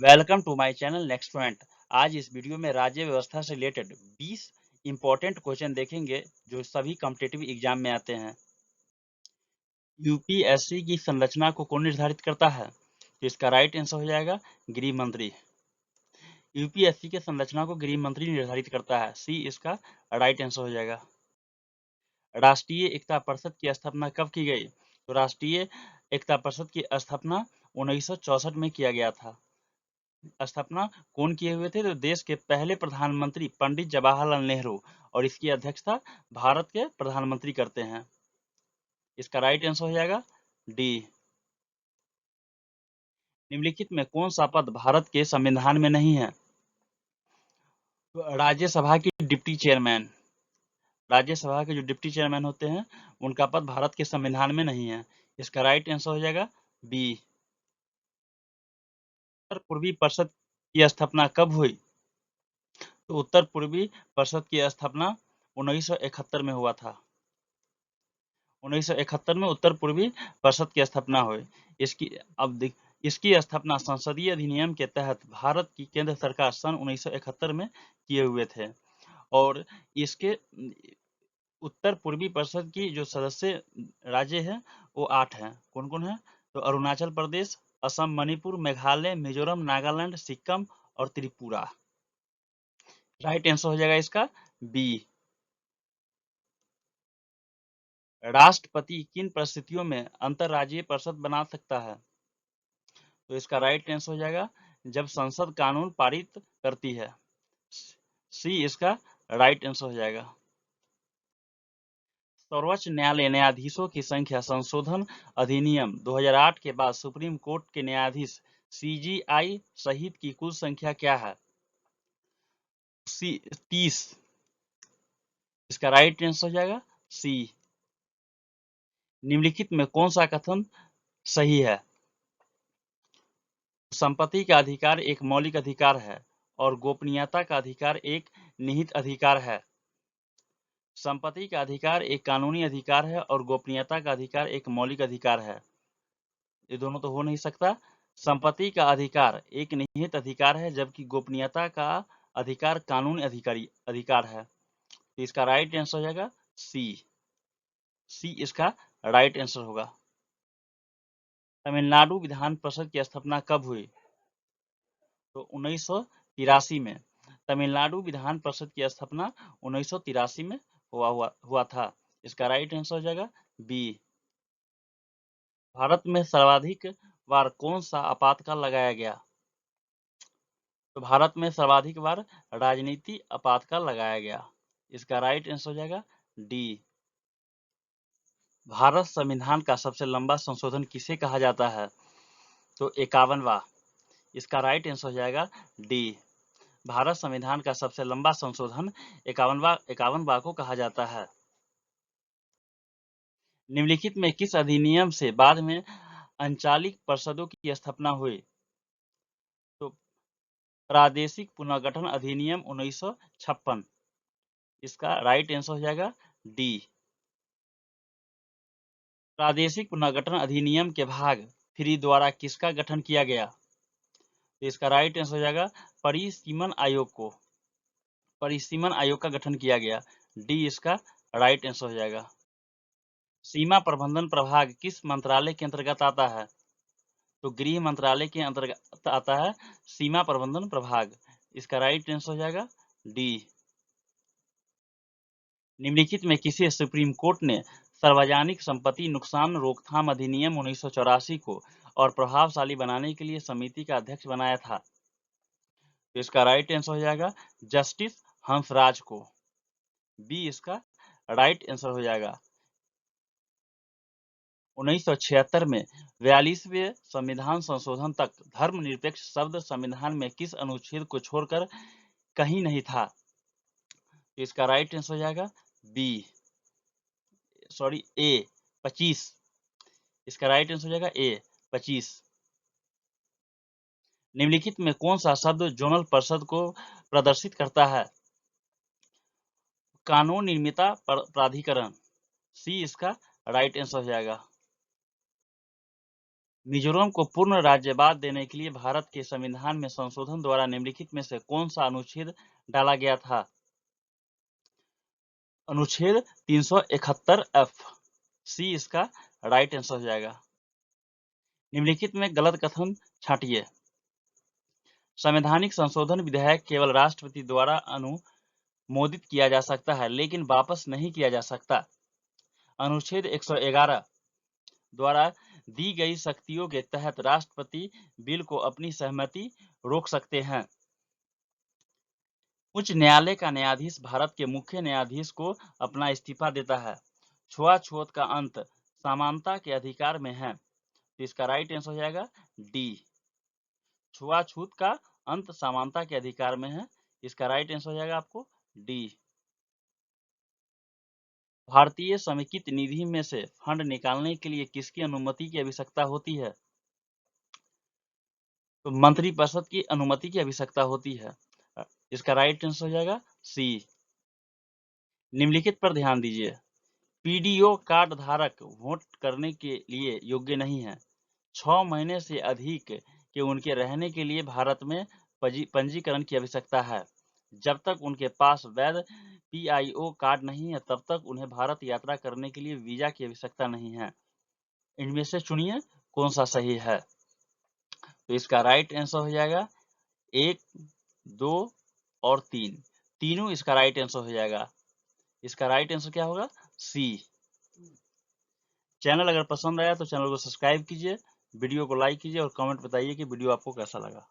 Welcome to my channel next point. आज इस video में राज्य व्यवस्था से रिलेटेड 20 इंपॉर्टेंट क्वेश्चन देखेंगे जो सभी कॉम्पिटिटिव एग्जाम में आते हैं। यूपीएससी की संरचना को कौन निर्धारित करता है? तो इसका राइट आंसर हो जाएगा गृह मंत्री। यूपीएससी के संरचना को गृह मंत्री निर्धारित करता है। सी इसका राइट आंसर हो जाएगा। राष्ट्रीय एकता परिषद की स्थापना कब की गई? तो राष्ट्रीय एकता परिषद की स्थापना 1964 में किया गया था। स्थापना कौन किए हुए थे? तो देश के पहले प्रधानमंत्री पंडित जवाहरलाल नेहरू, और इसकी अध्यक्षता भारत के प्रधानमंत्री करते हैं। इसका राइट आंसर हो जाएगा डी। निम्नलिखित में कौन सा पद भारत के संविधान में नहीं है? तो राज्यसभा की डिप्टी चेयरमैन, राज्यसभा के जो डिप्टी चेयरमैन होते हैं उनका पद भारत के संविधान में नहीं है। इसका राइट आंसर हो जाएगा बी। उत्तर पूर्वी परिषद की स्थापना कब हुई? तो उत्तर पूर्वी परिषद की स्थापना 1971 में हुआ था। 1971 में उत्तर पूर्वी परिषद की स्थापना हुई। इसकी स्थापना संसदीय अधिनियम के तहत भारत की केंद्र सरकार सन 1971 में किए हुए थे। और इसके उत्तर पूर्वी परिषद की जो सदस्य राज्य हैं वो 8 हैं। कौन कौन है? तो अरुणाचल प्रदेश, असम, मणिपुर, मेघालय, मिजोरम, नागालैंड, सिक्किम और त्रिपुरा। राइट आंसर हो जाएगा इसका बी। राष्ट्रपति किन परिस्थितियों में अंतरराज्यीय परिषद बना सकता है? तो इसका राइट आंसर हो जाएगा जब संसद कानून पारित करती है। सी इसका राइट आंसर हो जाएगा। सर्वोच्च न्यायालय न्यायाधीशों की संख्या संशोधन अधिनियम 2008 के बाद सुप्रीम कोर्ट के न्यायाधीश सीजीआई सहित की कुल संख्या क्या है? सी 30। इसका राइट आंसर हो जाएगा सी। निम्नलिखित में कौन सा कथन सही है? संपत्ति का अधिकार एक मौलिक अधिकार है और गोपनीयता का अधिकार एक निहित अधिकार है। संपत्ति का अधिकार एक कानूनी अधिकार है और गोपनीयता का अधिकार एक मौलिक अधिकार है। ये दोनों तो हो नहीं सकता। संपत्ति का अधिकार एक निहित अधिकार है जबकि गोपनीयता का अधिकार कानूनी अधिकार है। तो इसका राइट आंसर हो जाएगा सी। सी इसका राइट आंसर होगा। तमिलनाडु विधान परिषद की स्थापना कब हुई? तो 1983 में। तमिलनाडु विधान परिषद की स्थापना 1983 में हुआ था। इसका राइट आंसर हो जाएगा बी। भारत में सर्वाधिक बार कौन सा आपातकाल लगाया गया? तो भारत में सर्वाधिक बार राजनीति आपातकाल लगाया गया। इसका राइट आंसर हो जाएगा डी। भारत संविधान का सबसे लंबा संशोधन किसे कहा जाता है? तो 51वां। इसका राइट आंसर हो जाएगा डी। भारत संविधान का सबसे लंबा संशोधन 51वां को कहा जाता है। निम्नलिखित में किस अधिनियम से बाद में अंचालिक परिषदों की स्थापना हुई? तो प्रादेशिक पुनर्गठन अधिनियम 1956। इसका राइट आंसर हो जाएगा डी। प्रादेशिक पुनर्गठन अधिनियम के भाग 3 द्वारा किसका गठन किया गया? तो इसका राइट आंसर हो जाएगा परिसीमन आयोग को। परिसीमन आयोग का गठन किया गया। डी इसका राइट आंसर हो जाएगा। सीमा प्रबंधन प्रभाग किस मंत्रालय के अंतर्गत आता है? तो गृह मंत्रालय के अंतर्गत आता है सीमा प्रबंधन प्रभाग। इसका राइट आंसर हो जाएगा डी। निम्नलिखित में किसे सुप्रीम कोर्ट ने सार्वजनिक संपत्ति नुकसान रोकथाम अधिनियम 1984 को और प्रभावशाली बनाने के लिए समिति का अध्यक्ष बनाया था? तो इसका राइट आंसर हो जाएगा जस्टिस हंसराज को। बी इसका राइट आंसर हो जाएगा। 1976 में 42वें संविधान संशोधन तक धर्मनिरपेक्ष शब्द संविधान में किस अनुच्छेद को छोड़कर कहीं नहीं था? तो इसका राइट आंसर हो जाएगा बी, सॉरी ए 25। इसका राइट आंसर हो जाएगा ए 25। निम्नलिखित में कौन सा शब्द जोनल परिषद को प्रदर्शित करता है? कानून निर्माता प्राधिकरण। सी इसका राइट आंसर हो जाएगा। मिजोरम को पूर्ण राज्यवाद देने के लिए भारत के संविधान में संशोधन द्वारा निम्नलिखित में से कौन सा अनुच्छेद डाला गया था? अनुच्छेद 371 F। सी इसका राइट आंसर हो जाएगा। निम्नलिखित में गलत कथन छांटिए। संवैधानिक संशोधन विधेयक केवल राष्ट्रपति द्वारा अनुमोदित किया जा सकता है, लेकिन वापस नहीं किया जा सकता। अनुच्छेद 111 द्वारा दी गई शक्तियों के तहत राष्ट्रपति बिल को अपनी सहमति रोक सकते हैं। उच्च न्यायालय का न्यायाधीश भारत के मुख्य न्यायाधीश को अपना इस्तीफा देता है। छुआछूत का अंत समानता के अधिकार में है, तो इसका राइट आंसर हो जाएगा डी। छुआछूत का अंत समानता के अधिकार में है, इसका राइट आंसर हो जाएगा आपको डी। भारतीय समेकित निधि में से फंड निकालने के लिए किसकी अनुमति की आवश्यकता होती है? तो मंत्रिपरिषद की अनुमति की आवश्यकता होती है, इसका राइट आंसर हो जाएगा सी। निम्नलिखित पर ध्यान दीजिए। पीडीओ कार्ड धारक वोट करने के लिए योग्य नहीं है। 6 महीने से अधिक के उनके रहने के लिए भारत में पंजीकरण की आवश्यकता है। जब तक उनके पास वैध पीआईओ कार्ड नहीं है, तब तक उन्हें भारत यात्रा करने के लिए वीजा की आवश्यकता नहीं है। इनमें से चुनिए कौन सा सही है। तो इसका राइट आंसर हो जाएगा 1, 2 और 3। तीनों इसका राइट आंसर हो जाएगा। इसका राइट आंसर क्या होगा? सी। चैनल अगर पसंद आया तो चैनल को सब्सक्राइब कीजिए, वीडियो को लाइक कीजिए और कमेंट बताइए कि वीडियो आपको कैसा लगा।